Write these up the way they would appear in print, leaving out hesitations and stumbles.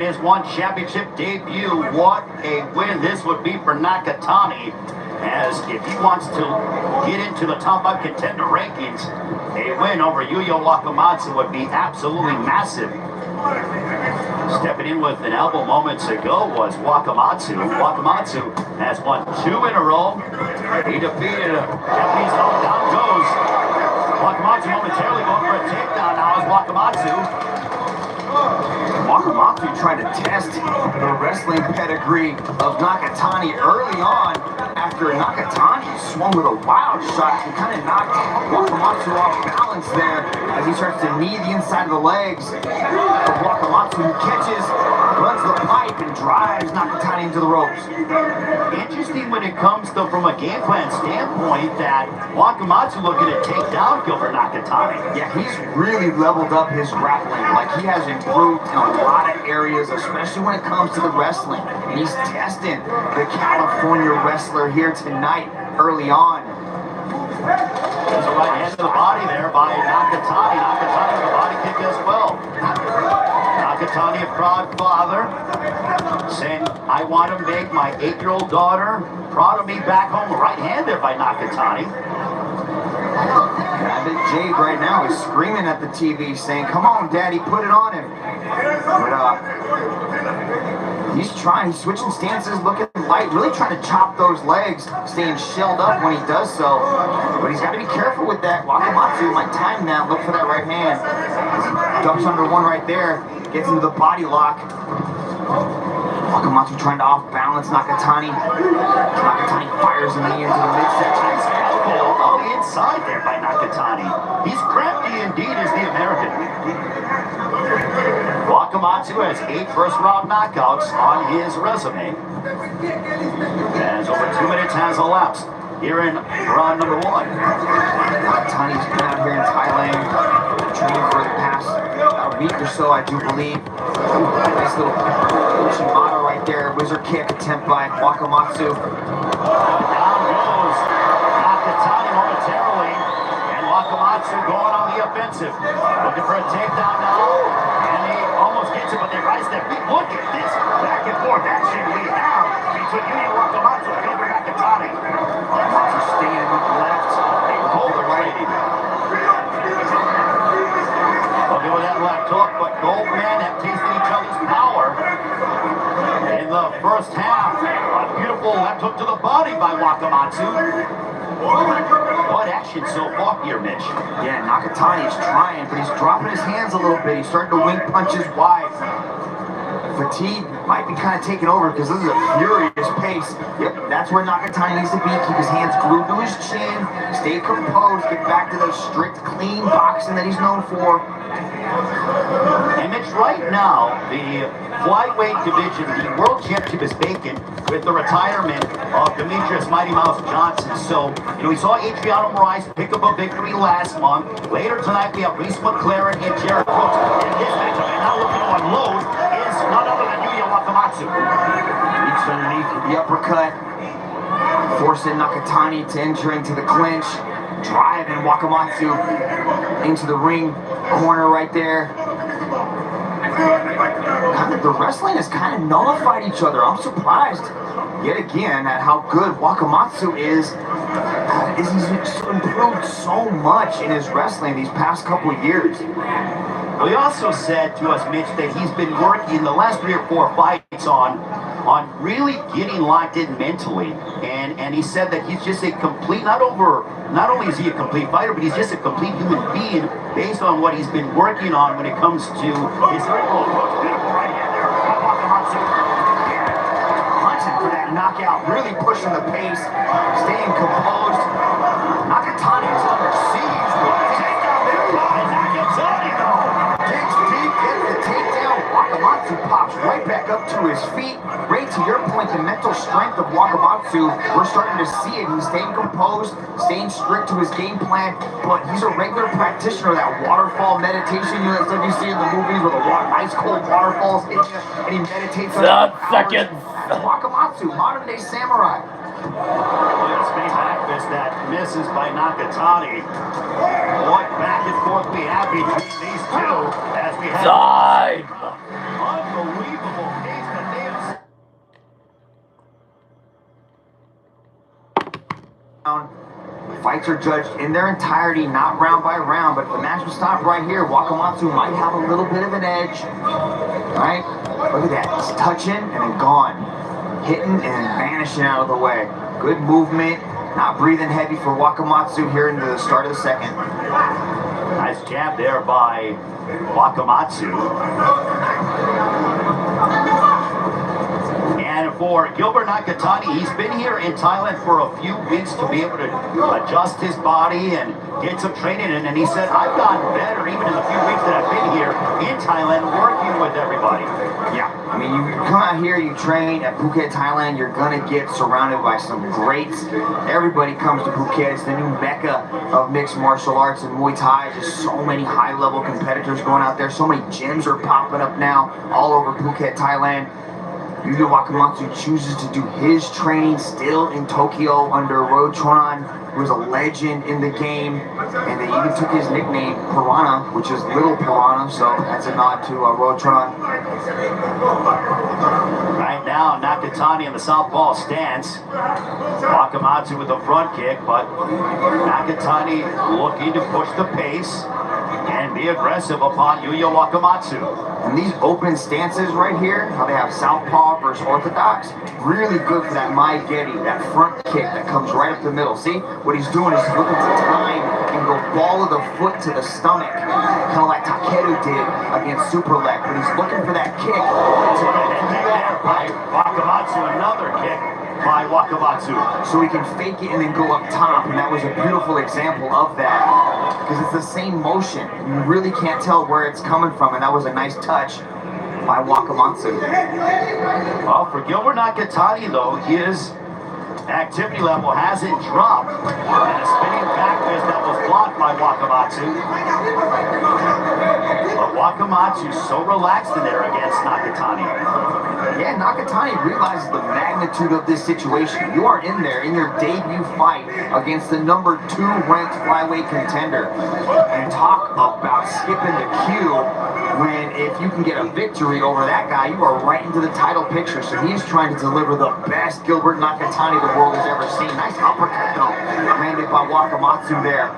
his one championship debut. What a win this would be for Nakatani, as if he wants to get into the top 5 contender rankings, a win over Yuya Wakamatsu would be absolutely massive. Stepping in with an elbow moments ago was Wakamatsu. Wakamatsu has won 2 in a row. He defeated Japanese. Down goes Wakamatsu, momentarily going for a takedown now is Wakamatsu. Wakamatsu tried to test the wrestling pedigree of Nakatani early on after Nakatani swung with a wild shot and kind of knocked Wakamatsu off balance there as he starts to knee the inside of the legs of Wakamatsu, who catches, runs the pipe, and drives Nakatani into the ropes. Interesting when it comes to from a game plan standpoint that Wakamatsu looking to take down Gilbert Nakatani. Yeah, he's really leveled up his grappling. Like, he has improved in a lot of areas, especially when it comes to the wrestling. And he's testing the California wrestler here tonight early on. There's a right hand to the body there by Nakatani. Nakatani with a body kick as well. Nakatani, a proud father, saying, I want to make my 8-year-old daughter proud of me back home. Right-handed by Nakatani. I think Jade right now is screaming at the TV saying, come on, Daddy, put it on him. But he's switching stances, looking light, really trying to chop those legs, staying shelled up when he does so. But he's got to be careful with that. Wakamatsu might time now, look for that right hand. Ducks under one right there, gets into the body lock. Wakamatsu trying to off-balance Nakatani. Nakatani fires a knee into the midsection. On the inside there by Nakatani. He's crafty indeed as the American. Wakamatsu has 8 first-round knockouts on his resume. As over 2 minutes has elapsed here in round number 1. Nakatani's been out here in Thailand training for the past week or so, I do believe. Nice little Uchimata right there. Wizard kick attempt by Wakamatsu. Down goes Nakatani momentarily, and Wakamatsu going on the offensive. Looking for a takedown now, and he almost gets it, but they rise their feet. Look at this back and forth action we have between Yuya Wakamatsu and Gilbert Nakatani. Wakamatsu staying left, Gold the right. Looking with that left hook, but Goldman have tasted each other's power. In the first half, a beautiful left hook to the body by Wakamatsu. What action so far here, Mitch? Yeah, Nakatani is trying, but he's dropping his hands a little bit. He's starting to wing punches wide. Fatigue might be kind of taking over because this is a furious pace. Yep, that's where Nakatani needs to be. Keep his hands glued to his chin, stay composed, get back to the strict, clean boxing that he's known for. And Mitch, right now, the flyweight division, the world championship is vacant with the retirement of Demetrius Mighty Mouse Johnson. So, we saw Adriano Moraes pick up a victory last month. Later tonight, we have Reese McLaren and Jared Brooks in his matchup. And now looking to unload is none other than Yuya Wakamatsu. Reached underneath with the uppercut, forcing Nakatani to enter into the clinch. Driving Wakamatsu into the ring corner right there. The wrestling has kind of nullified each other. I'm surprised yet again at how good Wakamatsu is. He's improved so much in his wrestling these past couple of years. Well, he also said to us, Mitch, that he's been working the last 3 or 4 fights on really getting locked in mentally. And he said that he's just a complete, not only is he a complete fighter, but he's just a complete human being based on what he's been working on when it comes to his beautiful right hand there by Wakamatsu. Yeah, hunting for that knockout, really pushing the pace, staying composed. Nakatani is under siege. Takedown there by Nakatani, though. Digs deep, gets the takedown. Wakamatsu pops right back up to his feet. Ray, to your point, the mental strength of Wakamatsu, we're starting to see it. He's staying composed, staying strict to his game plan, but he's a regular practitioner of that waterfall meditation, that stuff you see in the movies where the ice cold waterfalls hit you, and he meditates on seconds. That's Wakamatsu, modern day samurai. Spinning back fist that misses by Nakatani. What back and forth we have between these two as we have unbelievable Fights are judged in their entirety, not round by round. But if the match was stopped right here, Wakamatsu might have a little bit of an edge. Right? Look at that. He's touching and then gone. Hitting and then vanishing out of the way. Good movement. Not breathing heavy for Wakamatsu here into the start of the second. Nice jab there by Wakamatsu. And for Gilbert Nakatani, he's been here in Thailand for a few weeks to be able to adjust his body and get some training in. And he said, I've gotten better even in the few weeks that I've been here in Thailand working with everybody. Yeah, I mean, you come out here, you train at Phuket, Thailand, you're going to get surrounded by some greats. Everybody comes to Phuket. It's the new mecca of mixed martial arts and Muay Thai. Just so many high-level competitors going out there. So many gyms are popping up now all over Phuket, Thailand. Yuya Wakamatsu chooses to do his training still in Tokyo under Rochonan, who is a legend in the game, and they even took his nickname Piranha, which is Little Piranha, so that's a nod to Rochonan. Right now, Nakatani in the southpaw stance. Wakamatsu with the front kick, but Nakatani looking to push the pace and be aggressive upon Yuya Wakamatsu. And these open stances right here, how they have southpaw versus orthodox, really good for that Mai Gedi, that front kick that comes right up the middle. See, what he's doing is looking to time and go ball of the foot to the stomach, kind of like Takeru did against Superlek, but he's looking for that kick. There by Wakamatsu, another kick by Wakamatsu. So he can fake it and then go up top, and that was a beautiful example of that, because it's the same motion. You really can't tell where it's coming from, and that was a nice touch by Wakamatsu. Well, for Gilbert Nakatani, though, his activity level hasn't dropped. And a spinning back fist that was blocked by Wakamatsu. But Wakamatsu's so relaxed in there against Nakatani. Yeah, Nakatani realizes the magnitude of this situation. You are in there in your debut fight against the number 2 ranked flyweight contender. And talk about skipping the queue when if you can get a victory over that guy, you are right into the title picture. So he is trying to deliver the best Gilbert Nakatani the world has ever seen. Nice uppercut though, landed by Wakamatsu there.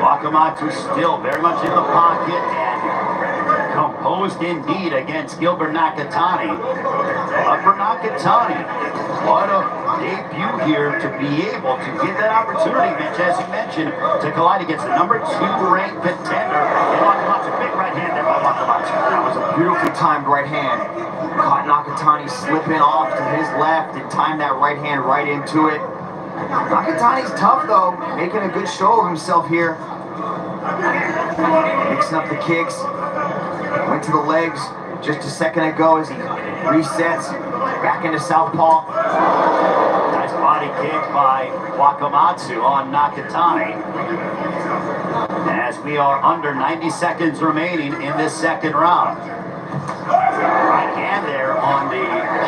Wakamatsu still very much in the pocket and composed indeed against Gilbert Nakatani. But for Nakatani, what a debut here to be able to get that opportunity, Mitch, as you mentioned, to collide against the number 2 ranked contender in Wakamatsu. Big right hand there by Wakamatsu. That was a beautifully timed right hand. Caught Nakatani slipping off to his left and timed that right hand right into it. Nakatani's tough though, making a good show of himself here. Mixing up the kicks. Went to the legs just a second ago as he resets back into southpaw. Nice body kick by Wakamatsu on Nakatani. As we are under 90 seconds remaining in this second round. Right hand there on the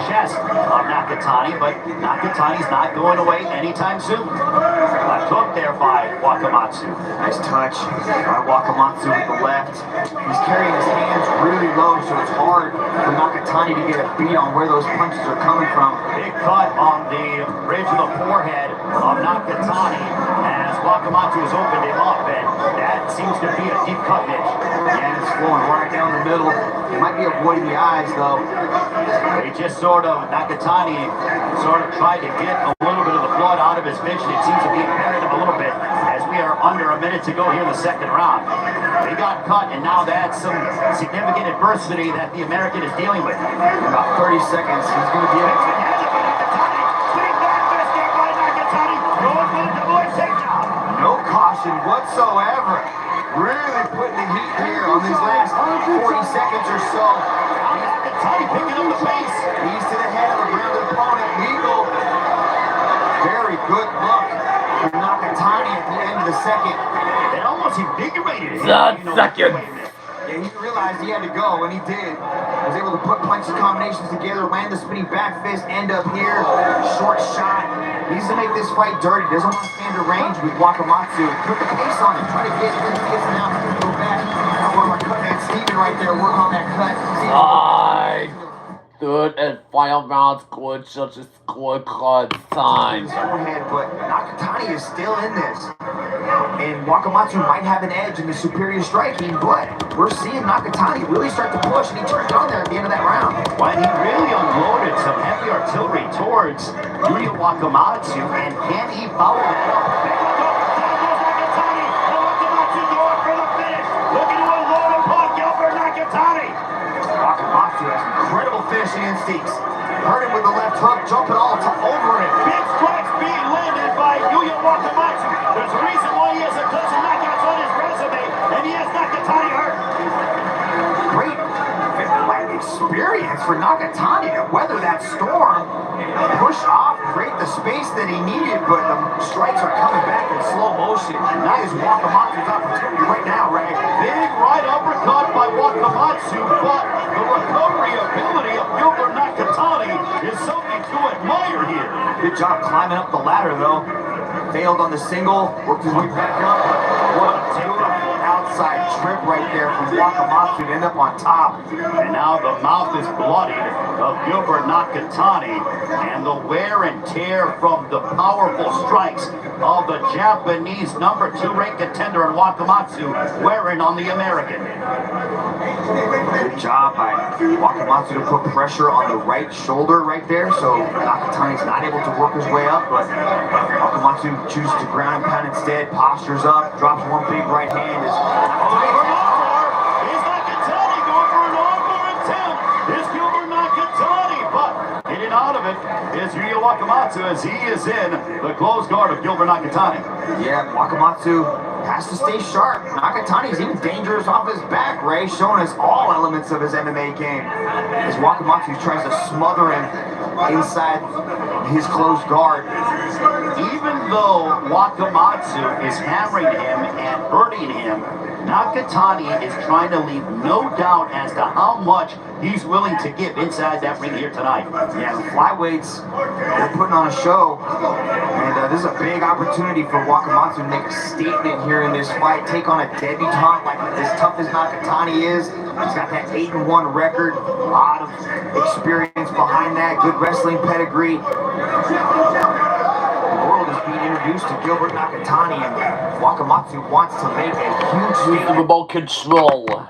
chest of Nakatani, but Nakatani's not going away anytime soon. Left hook there by Wakamatsu. Nice touch by Wakamatsu with the left. He's carrying his hands really low, so it's hard for Nakatani to get a beat on where those punches are coming from. Big cut on the bridge of the forehead of Nakatani as Wakamatsu has opened him up, and that seems to be a deep cut, Mitch. Yeah, it's flowing right down the middle. He might be avoiding the eyes, though. He just Nakatani sort of tried to get a little bit of the blood out of his midget. It seems to be impairing him a little bit as we are under a minute to go here in the second round. He got cut, and now that's some significant adversity that the American is dealing with. In about 30 seconds, he's going to be able to... No caution whatsoever. Really putting the heat here on these last 40 seconds or so. Nakatani picking up the pace. He's to the head of the grounded opponent. Legal. Very good look from Nakatani at the end of the second. It almost invigorated him. Yeah, he realized he had to go, and he did. Was able to put punches combinations together, land the spinning back fist, end up here, short shot. He needs to make this fight dirty. Doesn't want to stand to range with Wakamatsu. Put the pace on him. Try to get him to get now. Go back. Or my cut man Steven right there. Work on that cut. Third and final round score, judges scorecard time. Forehead, but Nakatani is still in this. And Wakamatsu might have an edge in the superior striking, but we're seeing Nakatani really start to push, and he turned it on there at the end of that round. When he really unloaded some heavy artillery towards Yuya Wakamatsu, and can he follow that up? Nakatani, and Wakamatsu going for the finish. Looking to unload upon Gilbert Nakatani. Wakamatsu has incredible finishing instincts. Hurt him with the left hook, jumping all over him. Big strikes being landed by Yuya Wakamatsu. There's a reason why he has a dozen knockouts on his resume, and he has Nakatani hurt. Great experience for Nakatani to weather that storm, push off, create the space that he needed, but the strikes are coming back in slow motion. That is Wakamatsu's opportunity right now, Ray. Big right uppercut by Wakamatsu, but the recovery ability of Gilbert Nakatani is something to admire here. Good job climbing up the ladder, though. Failed on the single, worked his way back up, but what a beautiful outside trip right there from Wakamatsu to end up on top. And now the mouth is bloodied of Gilbert Nakatani, and the wear and tear from the powerful strikes of the Japanese number 2 ranked contender in Wakamatsu wearing on the American. Good job by Wakamatsu to put pressure on the right shoulder right there, so Nakatani's not able to work his way up, but Wakamatsu chooses to ground and pound instead, postures up, drops one big right hand. Is Nakatani going for an encore attempt? Is Gilbert Nakatani, but getting out of it is Yuya Wakamatsu as he is in the close guard of Gilbert Nakatani. Yeah, Wakamatsu has to stay sharp. Nakatani's even dangerous off his back, Ray, showing us all elements of his MMA game. As Wakamatsu tries to smother him inside his closed guard. Even though Wakamatsu is hammering him and hurting him, Nakatani is trying to leave no doubt as to how much he's willing to give inside that ring here tonight. Yeah, the flyweights, they're putting on a show. And this is a big opportunity for Wakamatsu to make a statement here in this fight. Take on a debutante like as tough as Nakatani is. He's got that 8-1 record. A lot of experience behind that. Good wrestling pedigree. The world is being introduced to Gilbert Nakatani, and Wakamatsu wants to make a huge statement. Remote control.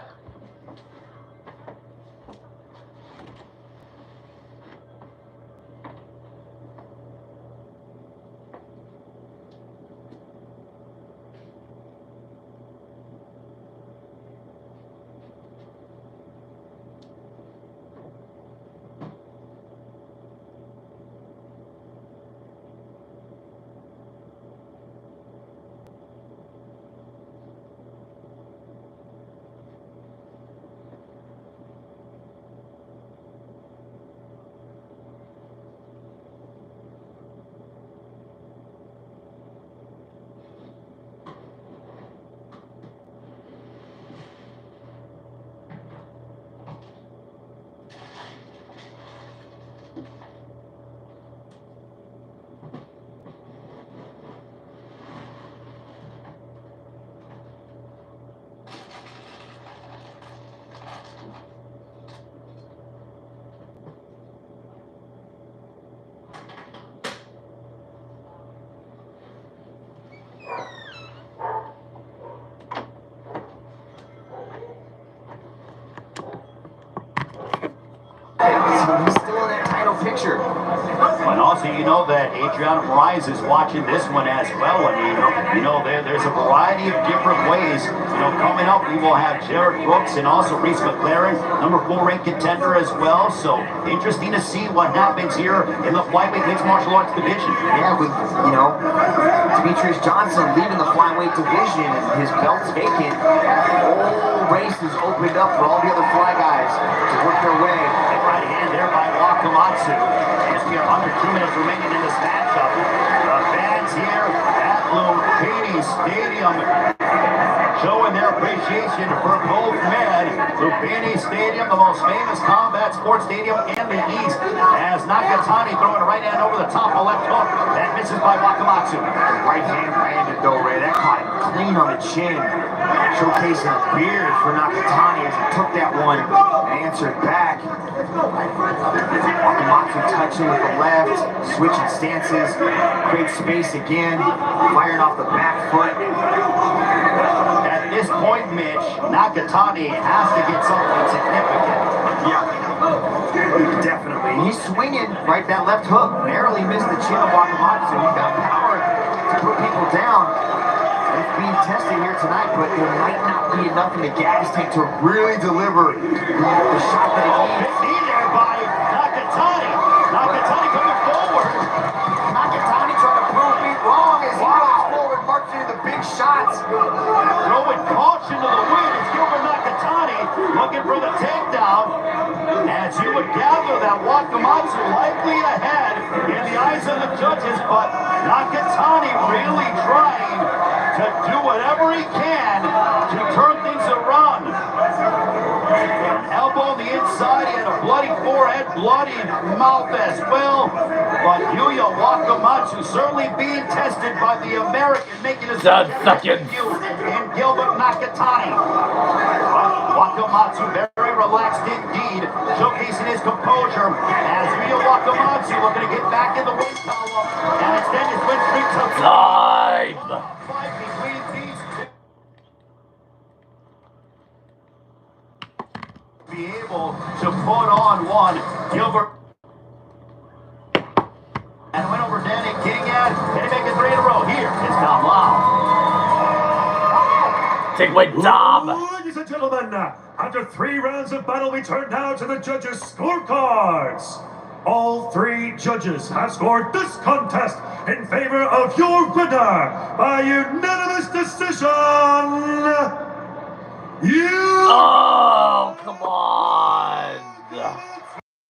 He's still in that title picture. And also, you know that Adriano Moraes is watching this one as well. I mean, there's a variety of different ways. Coming up, we will have Jared Brooks and also Reese McLaren, number 4 ranked contender as well. So interesting to see what happens here in the flyweight mixed martial arts division. Yeah, with Demetrius Johnson leaving the flyweight division and his belt's vacant. The whole race is opened up for all the other fly guys to work their way. Big right hand there by Wakamatsu. As we are under 2 minutes remaining in this matchup, the fans here at Lumpini Stadium showing their appreciation for both men. Lumpini Stadium, the most famous combat sports stadium in the east as Nakatani throwing a right hand over the top of left hook. That misses by Wakamatsu. Right hand landed though, Ray. That caught him clean on the chin. Showcasing a beard for Nakatani as he took that one and answered back. Wakamatsu touching with the left, switching stances, creates space again, firing off the back foot. At this point, Mitch, Nakatani has to get something significant. Yeah, definitely. He's swinging right that left hook. Narrowly missed the chin of Wakamatsu. He's got power to put people down. It's being tested here tonight, but there might not be enough in the gas tank to really deliver the shot that he needs. Knee there by Nakatani. Nakatani coming forward. Nakatani trying to prove me wrong as he goes forward, marching into the big shots. Throwing caution to the wind. It's Gilbert Nakatani looking for the takedown. As you would gather that Wakamatsu likely ahead in the eyes of the judges, but Nakatani really trying to do whatever he can to turn things around. An elbow on the inside, he had a bloody forehead, bloody mouth as well. But Yuya Wakamatsu certainly being tested by the American, making a seconds. in Gilbert Nakatani. Wakamatsu very relaxed indeed, showcasing his composure as Yuya Wakamatsu looking to get back in the win column and extend his win streak to Time. fight between these two. Be able to put on one. Gilbert and win over Danny King at. Can he make it 3 in a row? Here is Tom Lau. Take away Dom. Ladies and gentlemen, after 3 rounds of battle, we turn now to the judges' scorecards. All 3 judges have scored this contest in favor of your winner by unanimous decision. Oh, come on.